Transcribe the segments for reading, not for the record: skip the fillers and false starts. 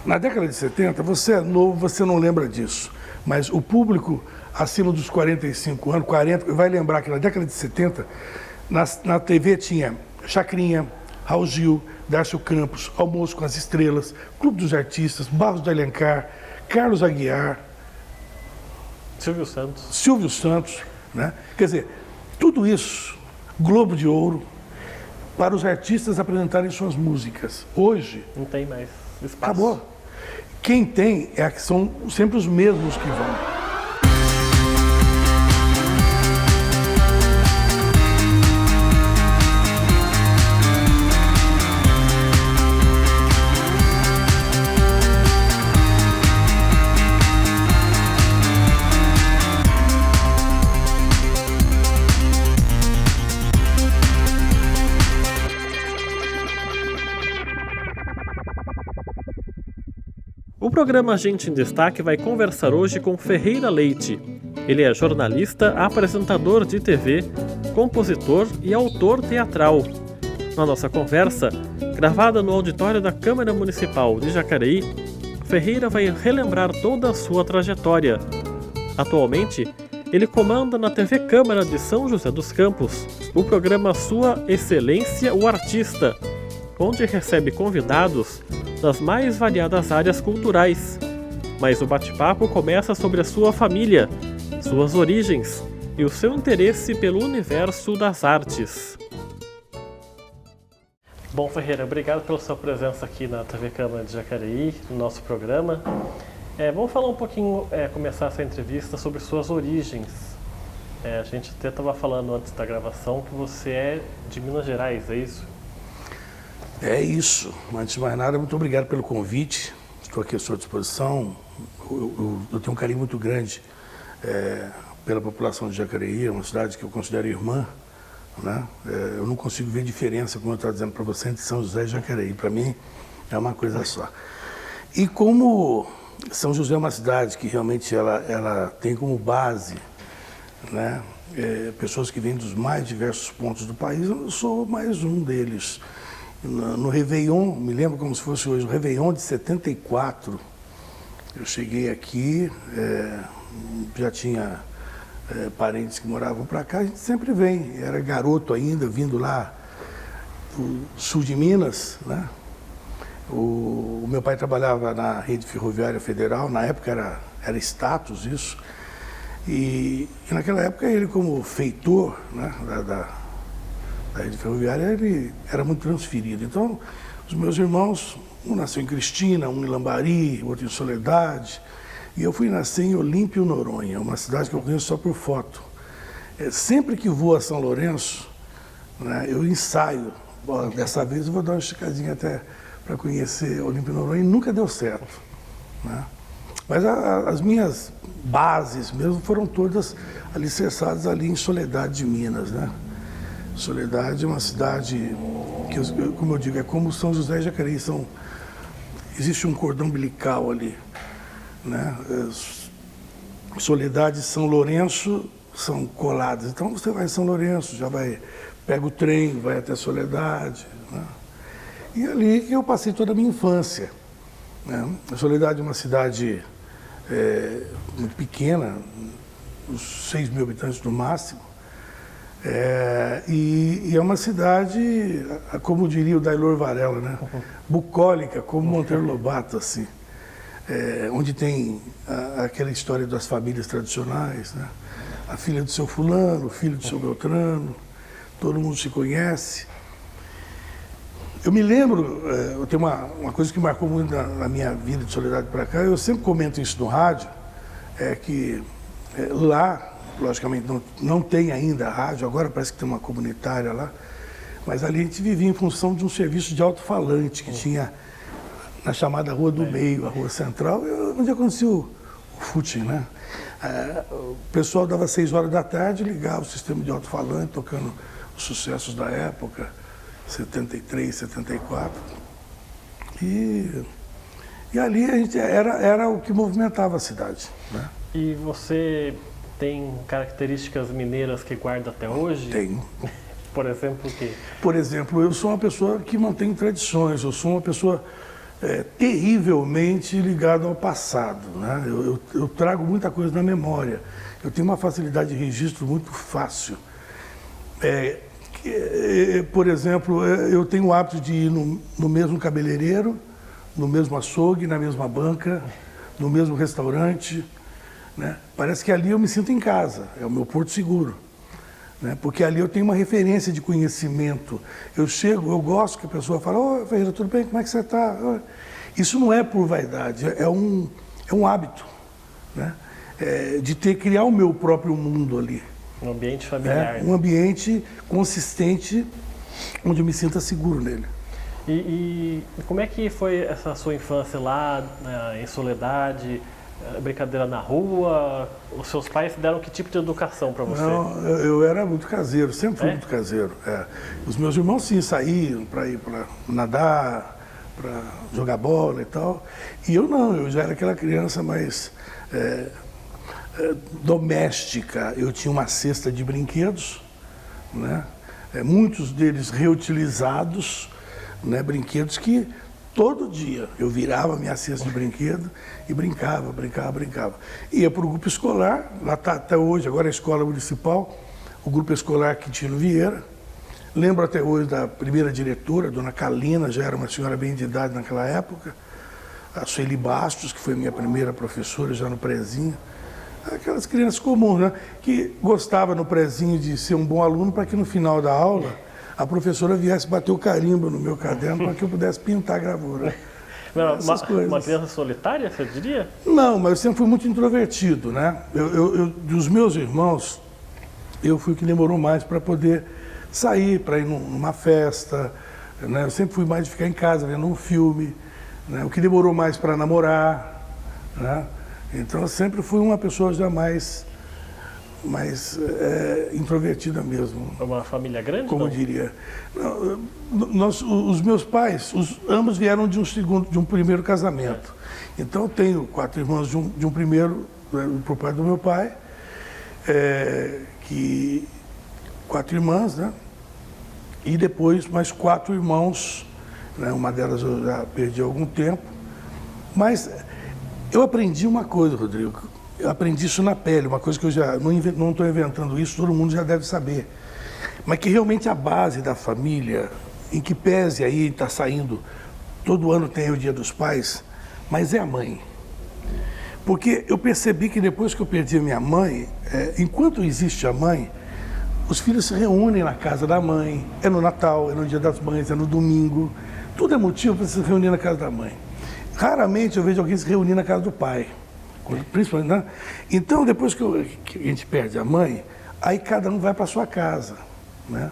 Na década de 70, você é novo, você não lembra disso. Mas o público acima dos 45 anos, 40, vai lembrar que na década de 70, na TV tinha Chacrinha, Raul Gil, Darcio Campos, Almoço com as Estrelas, Clube dos Artistas, Barros de Alencar, Carlos Aguiar, Silvio Santos, né? Quer dizer, tudo isso, Globo de Ouro, para os artistas apresentarem suas músicas. Hoje... não tem mais espaço. Acabou. Quem tem é que são sempre os mesmos que vão. O programa Gente em Destaque vai conversar hoje com Ferreira Leite. Ele é jornalista, apresentador de TV, compositor e autor teatral. Na nossa conversa, gravada no auditório da Câmara Municipal de Jacareí, Ferreira vai relembrar toda a sua trajetória. Atualmente, ele comanda na TV Câmara de São José dos Campos o programa Sua Excelência o Artista, onde recebe convidados das mais variadas áreas culturais. Mas o bate-papo começa sobre a sua família, suas origens e o seu interesse pelo universo das artes. Bom, Ferreira, obrigado pela sua presença aqui na TV Câmara de Jacareí, no nosso programa. Vamos falar um pouquinho, começar essa entrevista sobre suas origens. A gente até estava falando antes da gravação que você é de Minas Gerais, é isso? É isso. Antes de mais nada, muito obrigado pelo convite. Estou aqui à sua disposição. Eu tenho um carinho muito grande pela população de Jacareí, é uma cidade que eu considero irmã, né? Eu não consigo ver diferença, como eu estava dizendo para você, entre São José e Jacareí. Para mim, é uma coisa só. E como São José é uma cidade que realmente ela tem como base, né, pessoas que vêm dos mais diversos pontos do país, eu sou mais um deles. No Réveillon, me lembro como se fosse hoje, o Réveillon de 74, eu cheguei aqui, já tinha parentes que moravam para cá, a gente sempre vem, era garoto ainda, vindo lá do sul de Minas, né? O meu pai trabalhava na Rede Ferroviária Federal, na época era status isso, e naquela época ele como feitor, né, da Rede Ferroviária, ele era muito transferido. Então, os meus irmãos, um nasceu em Cristina, um em Lambari, outro em Soledade, e eu fui nascer em Olímpio, Noronha, uma cidade que eu conheço só por foto. Sempre que vou a São Lourenço, né, eu ensaio. Bom, dessa vez eu vou dar uma esticadinha até para conhecer Olímpio, Noronha, e nunca deu certo, né? Mas as minhas bases mesmo foram todas alicerçadas ali em Soledade de Minas, né? Soledade é uma cidade que, como eu digo, é como São José e Jacareí, existe um cordão umbilical ali, né? Soledade e São Lourenço são coladas. Então você vai em São Lourenço, pega o trem, vai até Soledade, né? E ali que eu passei toda a minha infância, né? A Soledade é uma cidade muito pequena, uns 6 mil habitantes no máximo. E é uma cidade, como diria o Dailor Varela, né? Bucólica, como Monteiro Lobato, assim. Onde tem aquela história das famílias tradicionais, né? A filha do seu fulano, o filho do seu Beltrano, todo mundo se conhece. Eu me lembro, eu tenho uma coisa que marcou muito na minha vida de Soledade para cá, eu sempre comento isso no rádio, que lá, logicamente, não tem ainda rádio, agora parece que tem uma comunitária lá, mas ali a gente vivia em função de um serviço de alto-falante que tinha na chamada Rua do Meio, a Rua Central, onde acontecia o footing, né? O pessoal dava 6 horas da tarde, ligava o sistema de alto-falante, tocando os sucessos da época, 73, 74. E ali a gente era o que movimentava a cidade, né? E você tem características mineiras que guarda até hoje? Tenho. Por exemplo, o quê? Por exemplo, eu sou uma pessoa que mantém tradições, eu sou uma pessoa terrivelmente ligado ao passado, né? Eu trago muita coisa na memória. Eu tenho uma facilidade de registro muito fácil. Por exemplo, eu tenho o hábito de ir no mesmo cabeleireiro, no mesmo açougue, na mesma banca, no mesmo restaurante, né? Parece que ali eu me sinto em casa, é o meu porto seguro, né? Porque ali eu tenho uma referência de conhecimento. Eu chego, eu gosto que a pessoa fale: "Ô, Ferreira, tudo bem? Como é que você está?" Isso não é por vaidade, é um hábito, né? De criar o meu próprio mundo ali. Um ambiente familiar. Um ambiente consistente, onde eu me sinta seguro nele. E como é que foi essa sua infância lá, em Soledade? Brincadeira na rua? Os seus pais deram que tipo de educação para você? Não, eu era muito caseiro, sempre fui muito caseiro. Os meus irmãos sim saíam para ir para nadar, para jogar bola e tal. E eu não, eu já era aquela criança mais doméstica. Eu tinha uma cesta de brinquedos, né? Muitos deles reutilizados, né? Brinquedos que todo dia eu virava minha cesta de brinquedo e brincava. Ia para o grupo escolar, lá está até hoje, agora é a escola municipal, o grupo escolar Quintino Vieira. Lembro até hoje da primeira diretora, dona Kalina, já era uma senhora bem de idade naquela época. A Sueli Bastos, que foi minha primeira professora já no prezinho. Aquelas crianças comuns, né? Que gostavam no prezinho de ser um bom aluno para que no final da aula a professora viesse bater o carimbo no meu caderno para que eu pudesse pintar a gravura. Uma criança solitária, você diria? Não, mas eu sempre fui muito introvertido, né? Dos meus irmãos, eu fui o que demorou mais para poder sair, para ir numa festa, né? Eu sempre fui mais de ficar em casa vendo um filme, né? O que demorou mais para namorar, né? Então eu sempre fui uma pessoa já mais introvertida mesmo. Uma família grande? Como eu diria. Os meus pais, ambos vieram de um primeiro casamento. Então eu tenho 4 irmãos de um primeiro, por parte do meu pai, 4 irmãs, né? E depois mais 4 irmãos, né? Uma delas eu já perdi há algum tempo. Mas eu aprendi uma coisa, Rodrigo. Eu aprendi isso na pele, uma coisa que eu já não estou inventando isso, todo mundo já deve saber. Mas que realmente a base da família, em que pese aí está saindo, todo ano tem o Dia dos Pais, mas é a mãe. Porque eu percebi que depois que eu perdi a minha mãe, enquanto existe a mãe, os filhos se reúnem na casa da mãe, é no Natal, é no Dia das Mães, é no domingo, tudo é motivo para se reunir na casa da mãe. Raramente eu vejo alguém se reunir na casa do pai, principalmente, né? Então, depois que a gente perde a mãe, aí cada um vai para sua casa, né?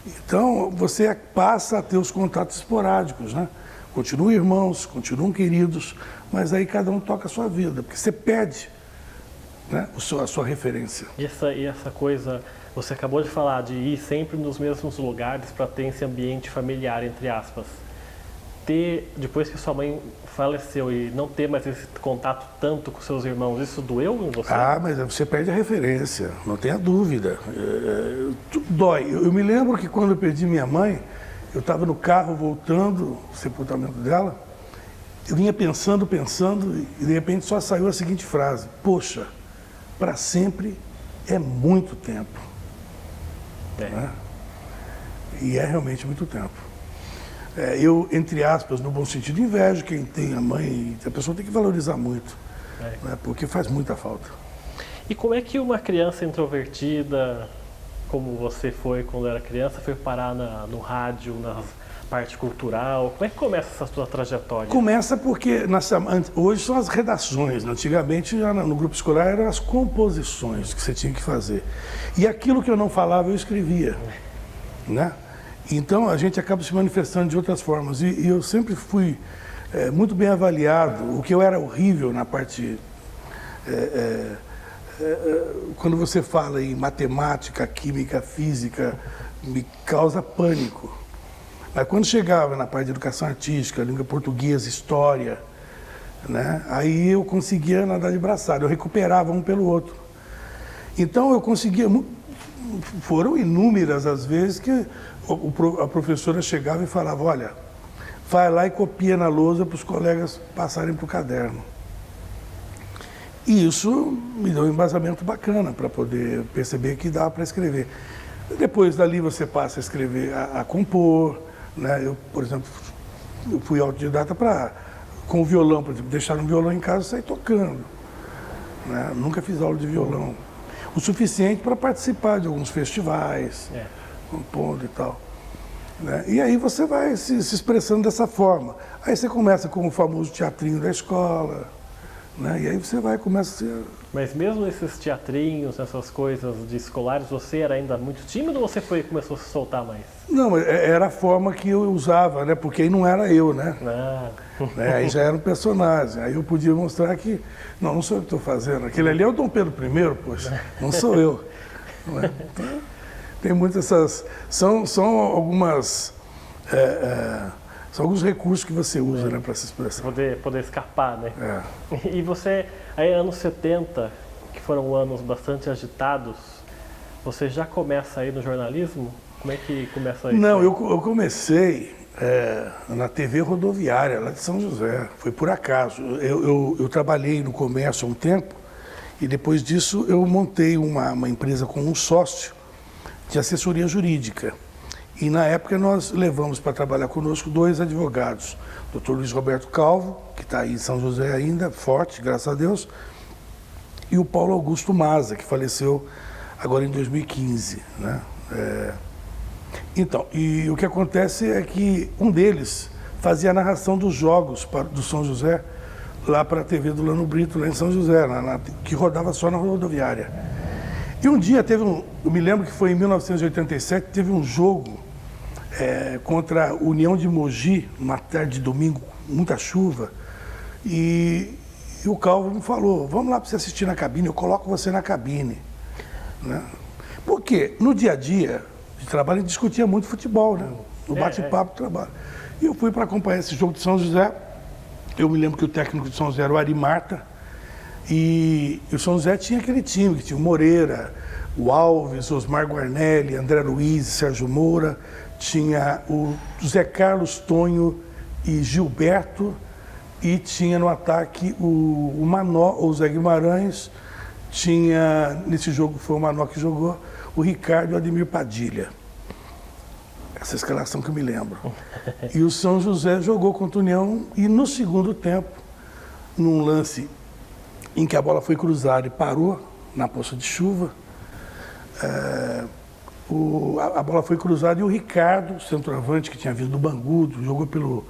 Então, você passa a ter os contatos esporádicos, né? Continuam irmãos, continuam queridos, mas aí cada um toca a sua vida, porque você perde, né, a sua referência. E essa coisa, você acabou de falar de ir sempre nos mesmos lugares para ter esse ambiente familiar, entre aspas. Depois que sua mãe faleceu e não ter mais esse contato tanto com seus irmãos, isso doeu em você? Ah, mas você perde a referência, não tenha dúvida. Dói. Eu me lembro que quando eu perdi minha mãe, eu estava no carro voltando do sepultamento dela, eu vinha pensando, e de repente só saiu a seguinte frase: poxa, para sempre é muito tempo. Né? E é realmente muito tempo. Eu, entre aspas, no bom sentido, invejo quem tem a mãe. A pessoa tem que valorizar muito, né? Porque faz muita falta. E como é que uma criança introvertida, como você foi quando era criança, foi parar no rádio, na parte cultural? Como é que começa essa sua trajetória? Começa porque hoje são as redações. Antigamente, no grupo escolar, eram as composições que você tinha que fazer. E aquilo que eu não falava, eu escrevia, né? Então, a gente acaba se manifestando de outras formas. E eu sempre fui muito bem avaliado. O que eu era horrível na parte... quando você fala em matemática, química, física, me causa pânico. Mas quando chegava na parte de educação artística, língua portuguesa, história, né, aí eu conseguia nadar de braçada. Eu recuperava um pelo outro. Então, eu conseguia... Foram inúmeras as vezes que a professora chegava e falava: olha, vai lá e copia na lousa para os colegas passarem para o caderno. E isso me deu um embasamento bacana para poder perceber que dá para escrever. Depois dali você passa a escrever, a compor, né? Eu, por exemplo, eu fui autodidata com o violão, por exemplo, deixar um violão em casa e sair tocando, né? Nunca fiz aula de violão. O suficiente para participar de alguns festivais, compondo e tal. Né? E aí você vai se expressando dessa forma. Aí você começa com o famoso teatrinho da escola, né? E aí você começa a... Mas mesmo esses teatrinhos, essas coisas de escolares, você era ainda muito tímido ou você começou a se soltar mais? Não, era a forma que eu usava, né? Porque aí não era eu, né? Aí já era um personagem. Aí eu podia mostrar que, não sou eu que estou fazendo. Aquele ali é o Dom Pedro I, poxa, não sou eu. Né? Então, tem muitas essas... São algumas... são alguns recursos que você usa, né, para se expressar. Poder escapar, né? E você, aí anos 70, que foram anos bastante agitados, você já começa aí no jornalismo? Como é que começa isso? Não, eu comecei na TV Rodoviária, lá de São José. Foi por acaso. Eu trabalhei no comércio há um tempo e depois disso eu montei uma empresa com um sócio de assessoria jurídica. E na época nós levamos para trabalhar conosco 2 advogados, o Dr. Luiz Roberto Calvo, que está aí em São José ainda, forte, graças a Deus, e o Paulo Augusto Maza, que faleceu agora em 2015. Né? Então, e o que acontece é que um deles fazia a narração dos jogos do São José, lá para a TV do Lano Brito, lá em São José, que rodava só na rodoviária. E um dia eu me lembro que foi em 1987, teve um jogo contra a União de Mogi, uma tarde de domingo, muita chuva, e o Calvo me falou, vamos lá para você assistir na cabine, eu coloco você na cabine. Né? Porque no dia a dia de trabalho a gente discutia muito futebol, né? No bate-papo do trabalho. E eu fui para acompanhar esse jogo de São José, eu me lembro que o técnico de São José era o Ari Marta, e o São José tinha aquele time, que tinha o Moreira, o Alves, Osmar Guarnelli, André Luiz, Sérgio Moura, tinha o Zé Carlos, Tonho e Gilberto, e tinha no ataque o Manó, o Zé Guimarães, tinha, nesse jogo foi o Manó que jogou, o Ricardo e o Ademir Padilha. Essa escalação que eu me lembro. E o São José jogou contra o União e no segundo tempo, num lance em que a bola foi cruzada e parou na poça de chuva, a bola foi cruzada e o Ricardo, centroavante que tinha vindo do Bangu, jogou pelo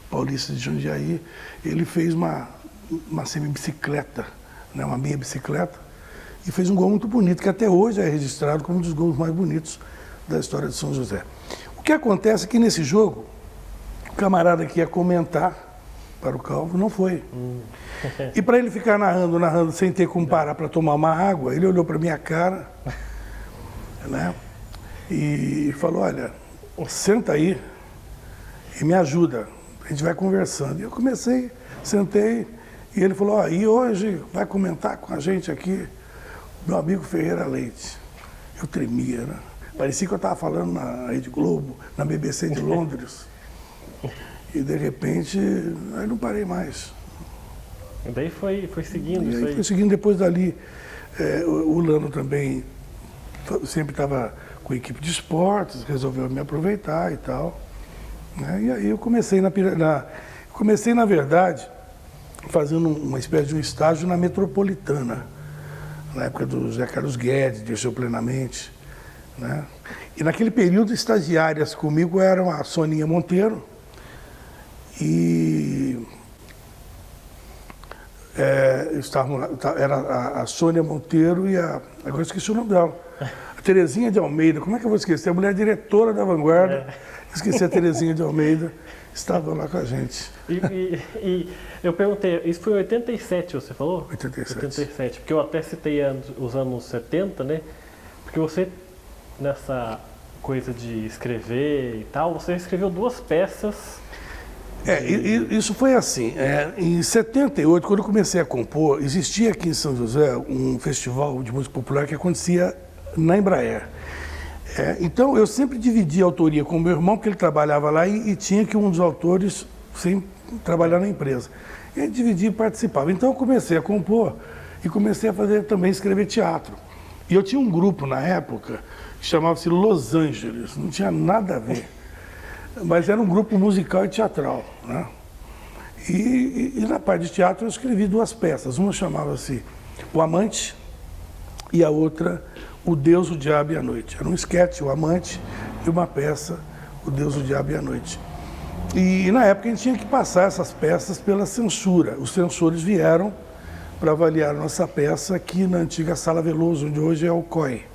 Paulista de Jundiaí, ele fez uma semi-bicicleta, né, uma meia bicicleta, e fez um gol muito bonito, que até hoje é registrado como um dos gols mais bonitos da história de São José. O que acontece é que nesse jogo, o camarada que ia comentar para o Calvo não foi. E para ele ficar narrando sem ter como parar para tomar uma água, ele olhou para minha cara, né, e falou, olha, senta aí e me ajuda, a gente vai conversando. E eu sentei, e ele falou, e hoje vai comentar com a gente aqui meu amigo Ferreira Leite. Eu tremia, né? Parecia que eu estava falando na Rede Globo, na BBC de Londres. E de repente, aí não parei mais. E daí foi seguindo isso aí? Foi seguindo, depois dali, o Lano também sempre estava com a equipe de esportes, resolveu me aproveitar e tal. Né? E aí eu comecei, na verdade, fazendo uma espécie de um estágio na Metropolitana, na época do José Carlos Guedes, Dirceu Plenamente. Né? E naquele período, estagiárias comigo eram a Soninha Monteiro e era a Sônia Monteiro e agora eu esqueci o nome dela, a Terezinha de Almeida. Como é que eu vou esquecer? A mulher diretora da Vanguarda, esqueci a Terezinha de Almeida, estava lá com a gente. E eu perguntei, isso foi em 87, você falou? 87. Porque eu até citei os anos 70, né? Porque você, nessa coisa de escrever e tal, você escreveu 2 peças. Isso foi assim. Em 78, quando eu comecei a compor, existia aqui em São José um festival de música popular que acontecia na Embraer. Então, eu sempre dividia a autoria com o meu irmão, porque ele trabalhava lá e tinha que um dos autores sem trabalhar na empresa. E a gente dividia e participava. Então eu comecei a compor e comecei a fazer também, escrever teatro. E eu tinha um grupo na época que chamava-se Los Angeles, não tinha nada a ver, mas era um grupo musical e teatral, né? E na parte de teatro eu escrevi 2 peças, uma chamava-se O Amante e a outra O Deus, o Diabo e a Noite. Era um esquete, O Amante, e uma peça, O Deus, o Diabo e a Noite. E na época a gente tinha que passar essas peças pela censura. Os censores vieram para avaliar a nossa peça aqui na antiga Sala Veloso, onde hoje é o COI.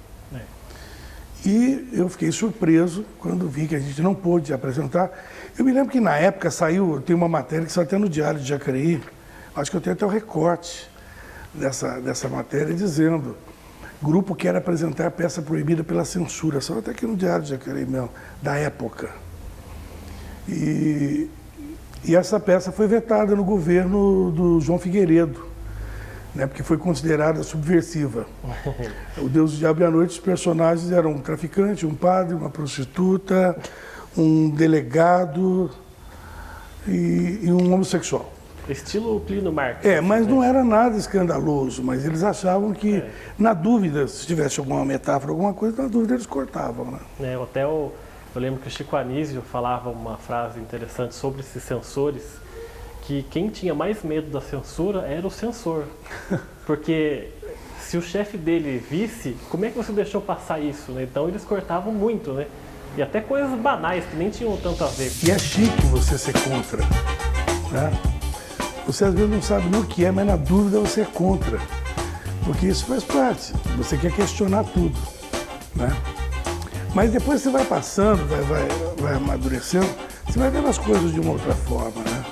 E eu fiquei surpreso quando vi que a gente não pôde apresentar. Eu me lembro que na época saiu, tem uma matéria que saiu até no Diário de Jacareí, acho que eu tenho até o recorte dessa matéria, dizendo: grupo quer apresentar peça proibida pela censura, só até aqui no Diário de Jacareí mesmo, da época. E essa peça foi vetada no governo do João Figueiredo, né, porque foi considerada subversiva. O Deus, o Diabo e a Noite, os personagens eram um traficante, um padre, uma prostituta, um delegado e um homossexual. Estilo Plínio Marcos. Mas não era nada escandaloso, mas eles achavam que, na dúvida, se tivesse alguma metáfora, alguma coisa, na dúvida eles cortavam, né? Eu lembro que o Chico Anísio falava uma frase interessante sobre esses censores, que quem tinha mais medo da censura era o censor. Porque se o chefe dele visse, como é que você deixou passar isso, né? Então eles cortavam muito, né? E até coisas banais que nem tinham tanto a ver. E é chique você ser contra, né? Você às vezes não sabe nem o que é, mas na dúvida você é contra. Porque isso faz parte. Você quer questionar tudo, né? Mas depois você vai passando, vai amadurecendo, você vai vendo as coisas de uma outra forma, né?